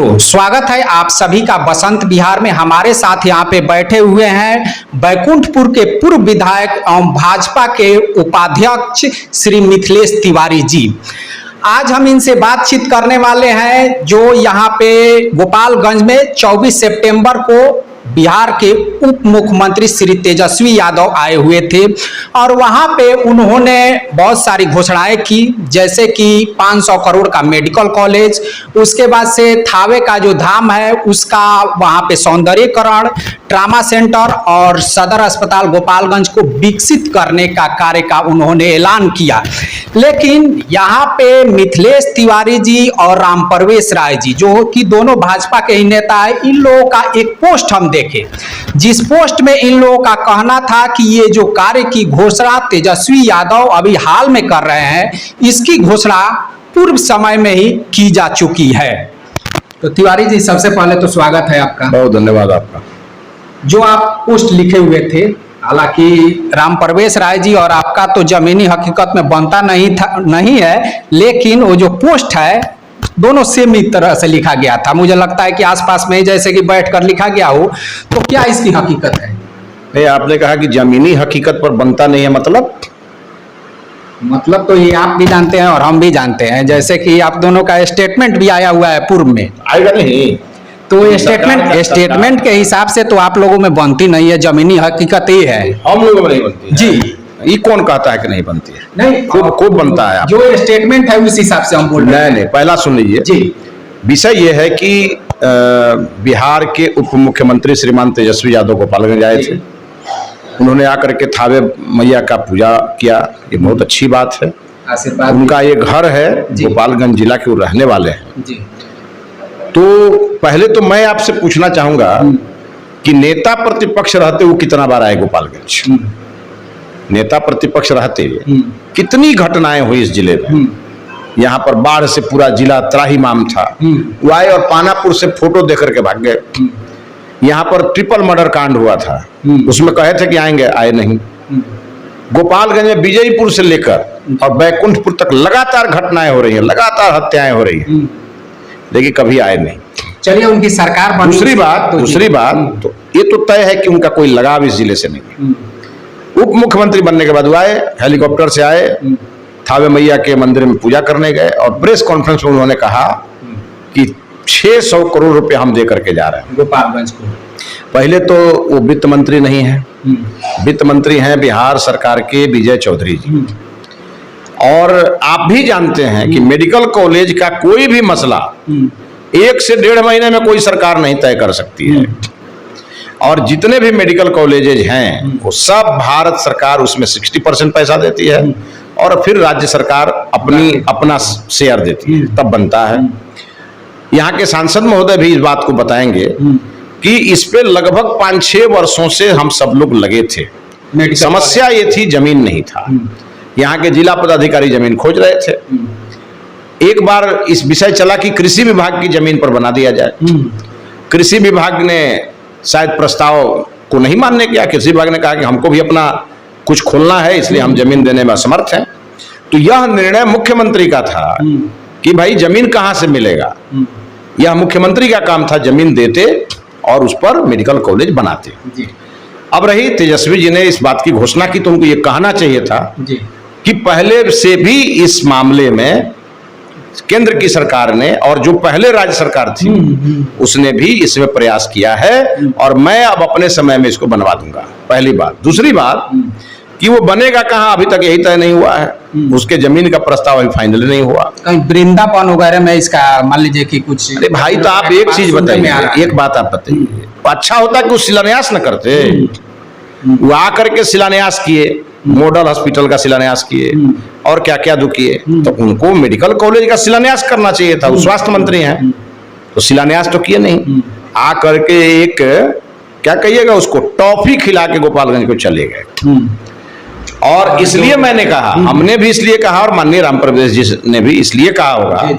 मित्रों, स्वागत है आप सभी का बसंत विहार में। हमारे साथ यहाँ पे बैठे हुए हैं बैकुंठपुर के पूर्व विधायक एवं भाजपा के उपाध्यक्ष श्री मिथिलेश तिवारी जी। आज हम इनसे बातचीत करने वाले हैं जो यहाँ पे गोपालगंज में 24 सितंबर को बिहार के उप मुख्यमंत्री श्री तेजस्वी यादव आए हुए थे और वहां पे उन्होंने बहुत सारी घोषणाएं की, जैसे कि 500 करोड़ का मेडिकल कॉलेज, उसके बाद से थावे का जो धाम है उसका वहां पे सौंदर्यीकरण, ट्रामा सेंटर और सदर अस्पताल गोपालगंज को विकसित करने का कार्य का उन्होंने ऐलान किया। लेकिन यहाँ पे मिथिलेश तिवारी जी और राम परवेश राय जी, जो कि दोनों भाजपा के ही नेता है, इन लोगों का एक पोस्ट हम देखे, जिस पोस्ट में इन लोगों का कहना था कि ये जो कार्य की घोषणा तेजस्वी यादव अभी हाल में कर रहे हैं, इसकी घोषणा पूर्व समय में ही की जा चुकी है। तो तिवारी जी, सबसे पहले तो स्वागत है आपका। बहुत धन्यवाद आपका। जो आप पोस्ट लिखे हुए थे, हालांकि राम परवेश राय जी और आपका तो जमीनी हकीकत में बनता नहीं है, लेकिन वो जो पोस्ट है दोनों सेम ही तरह से लिखा गया था। मुझे लगता है कि आसपास में जैसे कि बैठकर लिखा गया हो, तो क्या इसकी हकीकत है? नहीं, आपने कहा कि जमीनी हकीकत पर बनता नहीं है, मतलब तो ये आप भी जानते हैं और हम भी जानते हैं, जैसे कि आप दोनों का स्टेटमेंट भी आया हुआ है पूर्व में। आएगा नहीं तो स्टेटमेंट के हिसाब से तो आप लोगों में बनती नहीं है, जमीनी हकीकत ही है। हम लोगों में नहीं बनती है। जी, ये कौन कहता है कि नहीं बनती है? नहीं, खूब बनता है। जो स्टेटमेंट है उस हिसाब से हम बोल रहे हैं। नहीं, पहला सुन लीजिए जी। विषय यह है कि बिहार के उप मुख्यमंत्री श्रीमान तेजस्वी यादव गोपालगंज आए थे। उन्होंने आकर के थावे मैया का पूजा किया, ये बहुत अच्छी बात है। उनका ये घर है, गोपालगंज जिला के वो रहने वाले हैं जी। तो पहले तो मैं आपसे पूछना चाहूंगा कि नेता प्रतिपक्ष रहते वो कितना बार आए गोपालगंज? नेता प्रतिपक्ष रहते कितनी घटनाएं हुई इस जिले में? यहाँ पर बाढ़ से पूरा जिला त्राहिमाम था, वो आए और पानापुर से फोटो देकर के भाग गए। यहाँ पर ट्रिपल मर्डर कांड हुआ था, उसमें कहे थे कि आएंगे, आए नहीं। गोपालगंज में विजयपुर से लेकर और बैकुंठपुर तक लगातार घटनाएं हो रही हैं, लगातार हत्याएं हो रही हैं, लेकिन कभी आए नहीं। चलिए, उनकी सरकार बनी। दूसरी बात तो ये तो तय है कि उनका कोई लगाव इस जिले से नहीं। उप मुख्यमंत्री बनने के बाद वो आए, हेलीकॉप्टर से आए, थावे मैया के मंदिर में पूजा करने गए और प्रेस कॉन्फ्रेंस में उन्होंने कहा कि 600 करोड़ रुपए हम दे करके जा रहे हैं गोपालगंज को। पहले तो वो वित्त मंत्री नहीं है, वित्त मंत्री हैं बिहार सरकार के विजय चौधरी जी। और आप भी जानते हैं कि मेडिकल कॉलेज का कोई भी मसला 1 से 1.5 महीने में कोई सरकार नहीं तय कर सकती है। और जितने भी मेडिकल कॉलेजेज हैं वो सब भारत सरकार उसमें 60% पैसा देती है और फिर राज्य सरकार अपना शेयर देती है, तब बनता है। यहाँ के सांसद महोदय भी इस बात को बताएंगे कि इस पे लगभग 5-6 वर्षों से हम सब लोग लगे थे। समस्या ये थी, जमीन नहीं था। यहाँ के जिला पदाधिकारी जमीन खोज रहे थे। एक बार इस विषय चला कि कृषि विभाग की जमीन पर बना दिया जाए। कृषि विभाग ने शायद प्रस्ताव को नहीं मानने किया। कृषि विभाग ने कहा कि हमको भी अपना कुछ खोलना है, इसलिए हम जमीन देने में असमर्थ हैं। तो यह निर्णय मुख्यमंत्री का था कि भाई जमीन कहाँ से मिलेगा। यह मुख्यमंत्री का काम था, जमीन देते और उस पर मेडिकल कॉलेज बनाते जी। अब रही तेजस्वी जी ने इस बात की घोषणा की, तो उनको ये कहना चाहिए था जी कि पहले से भी इस मामले में केंद्र की सरकार ने और जो पहले राज्य सरकार थी उसने भी इसमें प्रयास किया है और मैं अब अपने समय में इसको बनवा दूंगा। पहली बात। दूसरी बात कि वो बनेगा कहाँ, अभी तक यही तय नहीं हुआ है। उसके जमीन का प्रस्ताव अभी फाइनल नहीं हुआ। कहीं वृंदावन वगैरह में इसका मान लीजिए कि कुछ। अरे भाई, तो आप एक चीज बताइए, एक बात आप बताइए, अच्छा होता कि वो शिलान्यास न करते। वो आकर के शिलान्यास किए, मॉडल हॉस्पिटल का शिलान्यास किए और क्या क्या किए। तो उनको मेडिकल कॉलेज का शिलान्यास करना चाहिए था, वो स्वास्थ्य मंत्री हैं, तो शिलान्यास तो किए नहीं। आकर के एक क्या कहिएगा उसको, टॉफी खिला के गोपालगंज को चले गए। और इसलिए मैंने कहा, हमने भी इसलिए कहा और माननीय राम परवेश जी ने भी इसलिए कहा होगा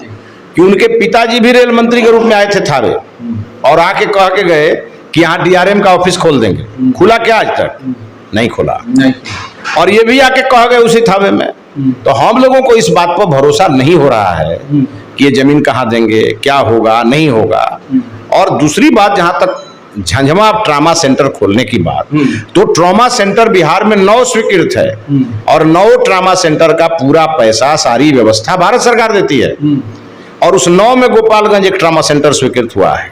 कि उनके पिताजी भी रेल मंत्री के रूप में आए थे थावे और आके कह के गए कि यहाँ DRM का ऑफिस खोल देंगे। खुला क्या आज तक? नहीं खुला। और ये भी आके कह गए उसी थावे में तो हम लोगों को इस बात पर भरोसा नहीं हो रहा है कि ये जमीन कहाँ देंगे, क्या होगा, नहीं होगा। और दूसरी बात, जहां तक झंझमा ट्रॉमा सेंटर खोलने की बात, तो ट्रॉमा सेंटर बिहार में 9 स्वीकृत है और 9 ट्रॉमा सेंटर का पूरा पैसा, सारी व्यवस्था भारत सरकार देती है। और उस 9 में गोपालगंज एक ट्रॉमा सेंटर स्वीकृत हुआ है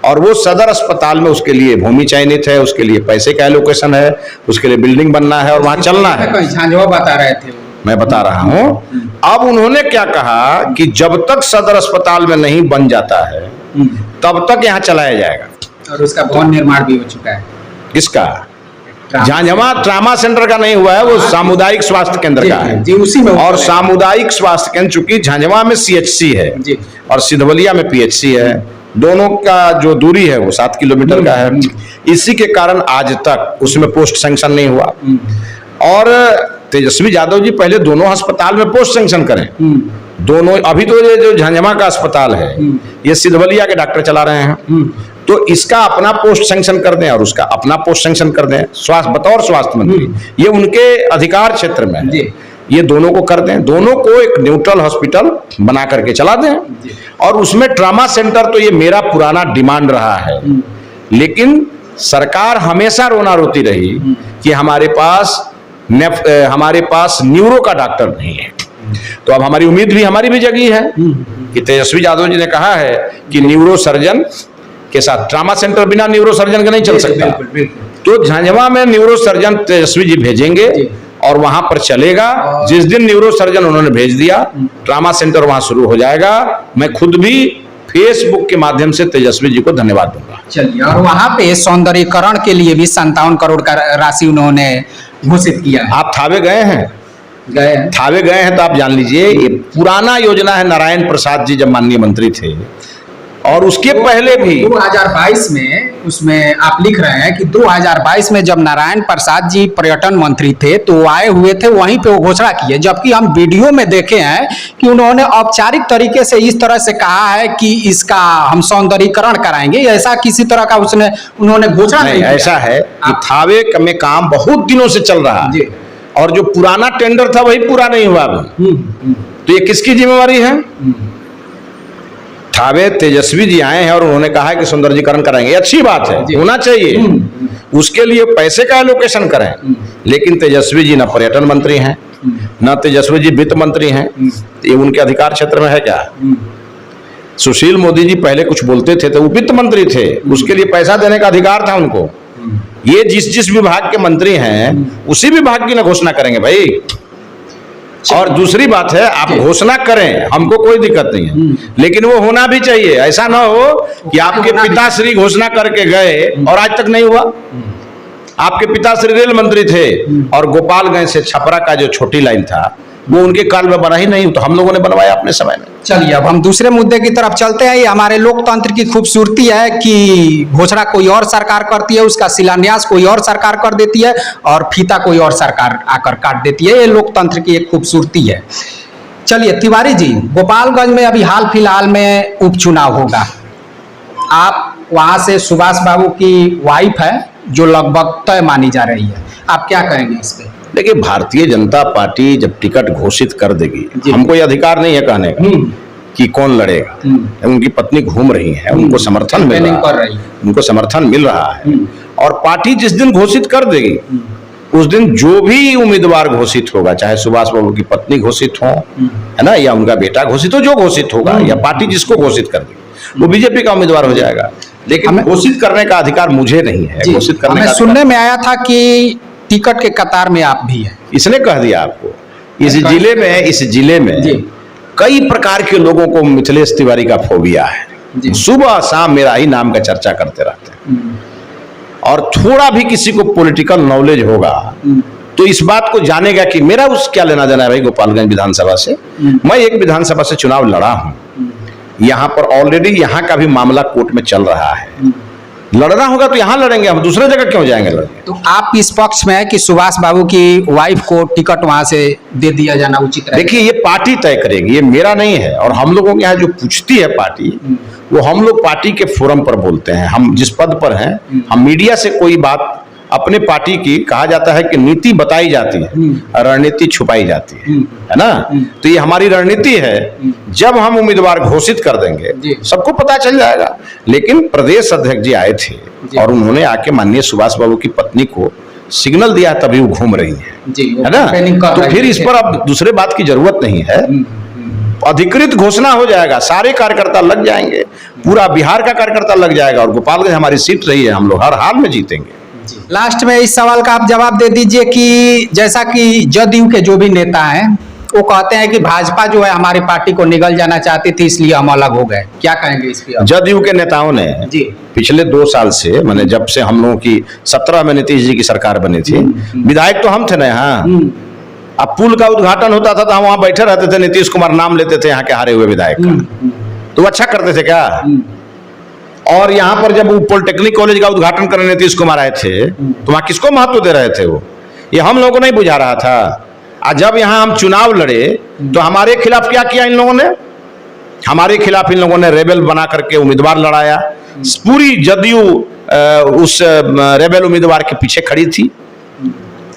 और वो सदर अस्पताल में उसके लिए भूमि चयनित है, उसके लिए पैसे का एलोकेशन है, उसके लिए बिल्डिंग बनना है और वहां चलना है। झांझवा बता रहे थे, मैं बता रहा हूं। अब उन्होंने क्या कहा कि जब तक सदर अस्पताल में नहीं बन जाता है तब तक यहां चलाया जाएगा। और उसका भवन निर्माण भी हो चुका है। किसका? झांझवा ट्रामा सेंटर का नहीं हुआ है, वो सामुदायिक स्वास्थ्य केंद्र का है जी, उसी में। और सामुदायिक स्वास्थ्य केंद्र, चूंकि झांझवा में CHC है जी, और सिधवलिया में PHC है, दोनों का जो दूरी है वो 7 किलोमीटर का है। इसी के कारण आज तक उसमें पोस्ट सैंक्शन नहीं हुआ। और तेजस्वी यादव जी पहले दोनों अस्पताल में पोस्ट सैंक्शन करें। दोनों, अभी तो ये जो झांझवा का अस्पताल है ये सिधवलिया के डॉक्टर चला रहे हैं, तो इसका अपना पोस्ट सैंक्शन कर दें और उसका अपना पोस्ट सैंक्शन कर दें। स्वास्थ्य, बतौर स्वास्थ्य मंत्री, ये उनके अधिकार क्षेत्र में है, ये दोनों को कर दें, दोनों को एक न्यूट्रल हॉस्पिटल बना करके चला दें। और उसमें ट्रॉमा सेंटर, तो ये मेरा पुराना डिमांड रहा है, लेकिन सरकार हमेशा रोना रोती रही कि हमारे पास न्यूरो का डॉक्टर नहीं है। तो अब हमारी उम्मीद भी, हमारी भी जगी है कि तेजस्वी यादव जी ने कहा है कि न्यूरो सर्जन के साथ ट्रॉमा सेंटर बिना न्यूरो सर्जन के नहीं चल सकता। तो झांझवा में न्यूरो सर्जन तेजस्वी जी भेजेंगे और वहां पर चलेगा। जिस दिन न्यूरो सर्जन उन्होंने भेज दिया, ट्रॉमा सेंटर वहां शुरू हो जाएगा। मैं खुद भी फेसबुक के माध्यम से तेजस्वी जी को धन्यवाद दूंगा। चलिए, और वहां पे सौंदर्यीकरण के लिए भी 57 करोड़ का राशि उन्होंने घोषित किया। आप थावे गए हैं? थावे गए हैं तो आप जान लीजिए, ये पुराना योजना है। नारायण प्रसाद जी जब माननीय मंत्री थे, और उसके पहले भी 2022 में, उसमें आप लिख रहे हैं कि 2022 में जब नारायण प्रसाद जी पर्यटन मंत्री थे तो वो आए हुए थे, वहीं पे वो घोषणा की है। जबकि हम वीडियो में देखे हैं कि उन्होंने औपचारिक तरीके से इस तरह से कहा है कि इसका हम सौंदर्यीकरण कराएंगे, ऐसा किसी तरह का उन्होंने घोषणा नहीं किया। ऐसा है कि थावे में काम बहुत दिनों से चल रहा है और जो पुराना टेंडर था वही पूरा नहीं हुआ अभी। तो ये किसकी जिम्मेवारी है? थावे तेजस्वी जी आए हैं और उन्होंने कहा है कि सौंदर्यीकरण कराएंगे, अच्छी बात है, होना चाहिए, उसके लिए पैसे का एलोकेशन करें। लेकिन तेजस्वी जी न पर्यटन मंत्री हैं, न तेजस्वी जी वित्त मंत्री हैं, ये उनके अधिकार क्षेत्र में है क्या? सुशील मोदी जी पहले कुछ बोलते थे तो वो वित्त मंत्री थे, उसके लिए पैसा देने का अधिकार था उनको। ये जिस विभाग के मंत्री हैं उसी विभाग की ना घोषणा करेंगे भाई। और दूसरी बात है, आप घोषणा करें, हमको कोई दिक्कत नहीं है, लेकिन वो होना भी चाहिए। ऐसा ना हो कि आपके पिताश्री घोषणा करके गए और आज तक नहीं हुआ। आपके पिताश्री रेल मंत्री थे और गोपालगंज से छपरा का जो छोटी लाइन था वो उनके काल में बना ही नहीं, तो हम लोगों ने बनवाया अपने समय में। चलिए, अब हम दूसरे मुद्दे की तरफ चलते हैं। ये हमारे लोकतंत्र की खूबसूरती है कि घोषणा कोई और सरकार करती है, उसका शिलान्यास कोई और सरकार कर देती है और फीता कोई और सरकार आकर काट देती है। ये लोकतंत्र की एक खूबसूरती है। चलिए तिवारी जी, गोपालगंज में अभी हाल फिलहाल में उपचुनाव होगा। आप वहां से सुभाष बाबू की वाइफ है जो लगभग तय मानी जा रही है, आप क्या कहेंगे इस पे? देखिए, भारतीय जनता पार्टी जब टिकट घोषित कर देगी, हमको ये अधिकार नहीं है कहने का कि कौन लड़ेगा। उनकी पत्नी घूम रही है, उनको समर्थन मिल रहा है, उनको समर्थन मिल रहा है। और पार्टी जिस दिन घोषित कर देगी उस दिन जो भी उम्मीदवार घोषित होगा, चाहे सुभाष बाबू की पत्नी घोषित हो, है ना, या उनका बेटा घोषित हो, जो घोषित होगा, या पार्टी जिसको घोषित कर देगी वो बीजेपी का उम्मीदवार हो जाएगा। लेकिन घोषित करने का अधिकार मुझे नहीं है। घोषित करने का सुनने में आया था कि टिकट के कतार में आप भी हैं। इसने कह दिया आपको? इस जिले में कई प्रकार के लोगों को मिथिलेश तिवारी का फोबिया है। सुबह शाम मेरा ही नाम का चर्चा करते रहते हैं। और थोड़ा भी किसी को पॉलिटिकल नॉलेज होगा तो इस बात को जानेगा कि मेरा उस क्या लेना देना है भाई गोपालगंज विधानसभा से। मैं एक विधानसभा से चुनाव लड़ा हूं, यहाँ पर ऑलरेडी यहाँ का भी मामला कोर्ट में चल रहा है। लड़ना होगा तो यहाँ लड़ेंगे, हम दूसरे जगह क्यों जाएंगे लड़ने? तो आप इस पक्ष में है कि सुभाष बाबू की वाइफ को टिकट वहां से दे दिया जाना उचित है? देखिए, ये पार्टी तय करेगी, ये मेरा नहीं है। और हम लोगों के यहाँ जो पूछती है पार्टी, वो हम लोग पार्टी के फोरम पर बोलते हैं। हम जिस पद पर हैं, हम मीडिया से कोई बात अपने पार्टी की कहा जाता है कि नीति बताई जाती है, रणनीति छुपाई जाती है ना। तो ये हमारी रणनीति है, जब हम उम्मीदवार घोषित कर देंगे सबको पता चल जाएगा। लेकिन प्रदेश अध्यक्ष जी आए थे और उन्होंने आके माननीय सुभाष बाबू की पत्नी को सिग्नल दिया, तभी वो घूम रही है ना। तो फिर इस पर अब दूसरे बात की जरूरत नहीं है, अधिकृत घोषणा हो जाएगा, सारे कार्यकर्ता लग जाएंगे, पूरा बिहार का कार्यकर्ता लग जाएगा और गोपालगंज हमारी सीट रही है, हम लोग हर हाल में जीतेंगे। लास्ट में इस सवाल का आप जवाब दे दीजिए कि जैसा कि जदयू के जो भी नेता हैं वो कहते हैं कि भाजपा जो है हमारी पार्टी को निगल जाना चाहती थी, इसलिए हम अलग हो गए, क्या कहेंगे इस पर? जदयू के नेताओं ने पिछले 2 साल से, मैंने जब से हम लोगों की 17 में नीतीश जी की सरकार बनी थी, विधायक तो हम थे ना यहाँ, अब पुल का उद्घाटन होता था तो हम वहां बैठे रहते थे, नीतीश कुमार नाम लेते थे यहाँ के हारे हुए विधायक का, तो अच्छा करते थे क्या? और यहाँ पर जब वो पॉलिटेक्निक कॉलेज का उद्घाटन करने नीतीश कुमार आए थे तो वहां किसको महत्व दे रहे थे? वो ये हम लोगों को नहीं बुझा रहा था। और जब यहाँ हम चुनाव लड़े तो हमारे खिलाफ क्या किया इन लोगों ने? हमारे खिलाफ इन लोगों ने रेबेल बना करके उम्मीदवार लड़ाया, पूरी जदयू उस रेबेल उम्मीदवार के पीछे खड़ी थी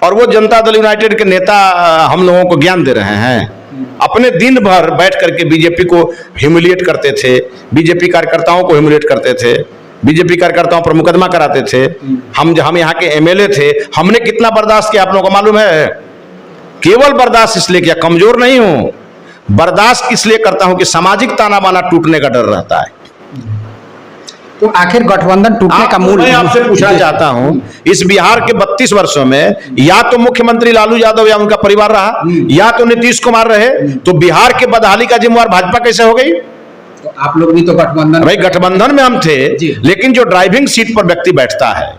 और वो जनता दल यूनाइटेड के नेता हम लोगों को ज्ञान दे रहे हैं। अपने दिन भर बैठ करके बीजेपी को ह्यूमिलिएट करते थे, बीजेपी कार्यकर्ताओं को ह्यूमिलिएट करते थे, बीजेपी कार्यकर्ताओं पर मुकदमा कराते थे। हम यहाँ के एमएलए थे, हमने कितना बर्दाश्त किया आप लोगों को मालूम है? केवल बर्दाश्त इसलिए किया, कमजोर नहीं हूं, बर्दाश्त इसलिए करता हूं कि सामाजिक ताना बाना टूटने का डर रहता है। तो आखिर गठबंधन टूटने का मूल, मैं आपसे पूछना चाहता हूं, इस बिहार के 32 वर्षों में या तो मुख्यमंत्री लालू यादव या उनका परिवार रहा, या तो नीतीश कुमार रहे, तो बिहार के बदहाली का जिम्मेवार भाजपा कैसे हो गई? तो आप लोग भी तो गठबंधन, भाई गठबंधन में हम थे, लेकिन जो ड्राइविंग सीट पर व्यक्ति बैठता है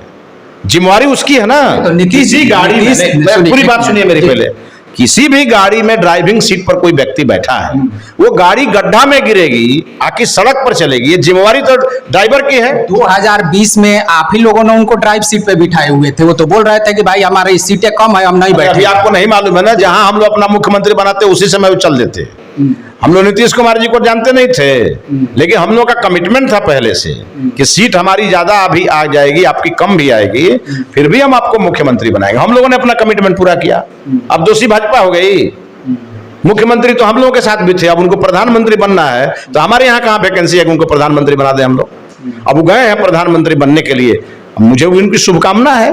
जिम्मेवारी उसकी है ना। तो नीतीश जी गाड़ी में, पूरी बात सुनिए मेरी पहले, किसी भी गाड़ी में ड्राइविंग सीट पर कोई व्यक्ति बैठा है, वो गाड़ी गड्ढा में गिरेगी आखिर सड़क पर चलेगी, ये जिम्मेवारी तो ड्राइवर की है। 2020 में आप ही लोगों ने उनको ड्राइव सीट पे बिठाए हुए थे, वो तो बोल रहे थे कि भाई हमारी सीटें कम है, हम नहीं बैठे। अभी आपको नहीं मालूम है ना, जहां हम लोग अपना मुख्यमंत्री बनाते उसी समय वो चल देते। हम लोग नीतीश कुमार जी को जानते नहीं थे, लेकिन हम लोग का कमिटमेंट था पहले से कि सीट हमारी ज्यादा अभी आ जाएगी, आपकी कम भी आएगी, फिर भी हम आपको मुख्यमंत्री बनाएंगे। हम लोगों ने अपना कमिटमेंट पूरा किया। अब दोषी भाजपा हो गई, मुख्यमंत्री तो हम लोगों के साथ भी थे, अब उनको प्रधानमंत्री बनना है तो हमारे यहाँ कहाँ वैकेंसी है कि उनको प्रधानमंत्री बना दे हम लोग? अब वो गए हैं प्रधानमंत्री बनने के लिए, मुझे उनकी शुभकामना है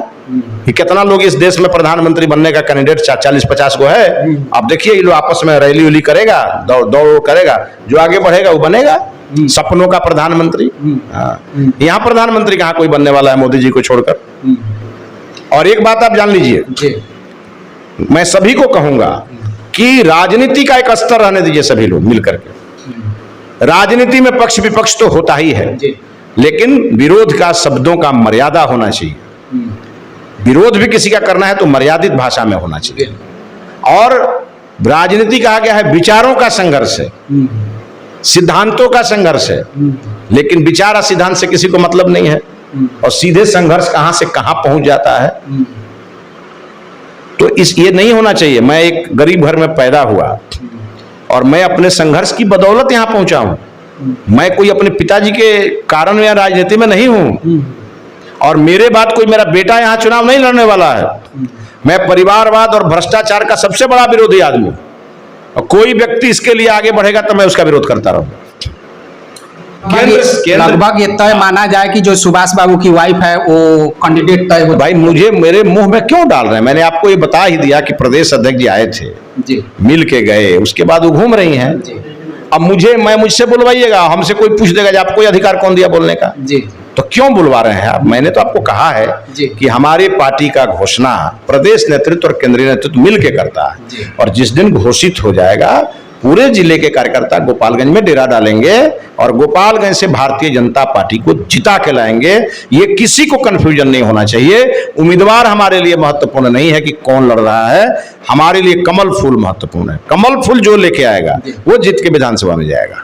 कि कितना लोग इस देश में प्रधानमंत्री बनने का कैंडिडेट 40-50 को है। अब देखिए ये लोग आपस में रैली उली करेगा, दौड़ करेगा, जो आगे बढ़ेगा वो बनेगा सपनों का प्रधानमंत्री। यहाँ प्रधानमंत्री कहाँ कोई बनने वाला है मोदी जी को छोड़कर। और एक बात आप जान लीजिए, मैं सभी को कहूंगा कि राजनीति का एक स्तर रहने दीजिए, सभी लोग मिलकर के। राजनीति में पक्ष विपक्ष तो होता ही है, लेकिन विरोध का शब्दों का मर्यादा होना चाहिए। विरोध भी किसी का करना है तो मर्यादित भाषा में होना चाहिए। और राजनीति कहा गया है विचारों का संघर्ष है, सिद्धांतों का संघर्ष है, लेकिन विचार और सिद्धांत से किसी को मतलब नहीं है, और सीधे संघर्ष कहां से कहां पहुंच जाता है। तो ये नहीं होना चाहिए। मैं एक गरीब घर में पैदा हुआ और मैं अपने संघर्ष की बदौलत यहां पहुंचा हूं। मैं कोई अपने पिताजी के कारण या राजनीति में नहीं हूं, और मेरे बाद कोई मेरा बेटा यहां चुनाव नहीं लड़ने वाला है। मैं परिवारवाद और भ्रष्टाचार का सबसे बड़ा विरोधी आदमी, और कोई व्यक्ति इसके लिए आगे बढ़ेगा तो मैं उसका विरोध करता रहूंगा। लगभग ये तय माना जाए कि जो सुभाष बाबू की वाइफ है वो कैंडिडेट तय हो। भाई मुझे मेरे मुंह में क्यों डाल रहे हैं? मैंने आपको ये बता ही दिया कि प्रदेश अध्यक्ष जी आए थे जी, मिल के गए, उसके बाद वो घूम रही हैं जी। अब मुझसे बुलवाइएगा, हमसे कोई पूछ देगा आपको ये अधिकार कौन दिया बोलने का जी, तो क्यों बुलवा रहे हैं आप? मैंने तो आपको कहा है कि हमारी पार्टी का घोषणा प्रदेश नेतृत्व और केंद्रीय नेतृत्व मिल के करता है, और जिस दिन घोषित हो जाएगा पूरे जिले के कार्यकर्ता गोपालगंज में डेरा डालेंगे और गोपालगंज से भारतीय जनता पार्टी को जिता के लाएंगे। ये किसी को कंफ्यूजन नहीं होना चाहिए। उम्मीदवार हमारे लिए महत्वपूर्ण नहीं है कि कौन लड़ रहा है, हमारे लिए कमल फूल महत्वपूर्ण है। कमल फूल जो लेके आएगा वो जीत के विधानसभा में जाएगा।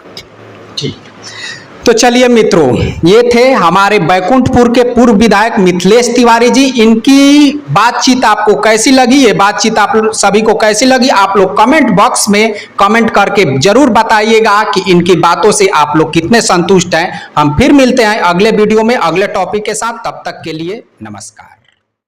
ठीक, तो चलिए मित्रों, ये थे हमारे बैकुंठपुर के पूर्व विधायक मिथिलेश तिवारी जी। इनकी बातचीत आपको कैसी लगी, ये बातचीत आप सभी को कैसी लगी, आप लोग कमेंट बॉक्स में कमेंट करके जरूर बताइएगा कि इनकी बातों से आप लोग कितने संतुष्ट हैं। हम फिर मिलते हैं अगले वीडियो में अगले टॉपिक के साथ, तब तक के लिए नमस्कार।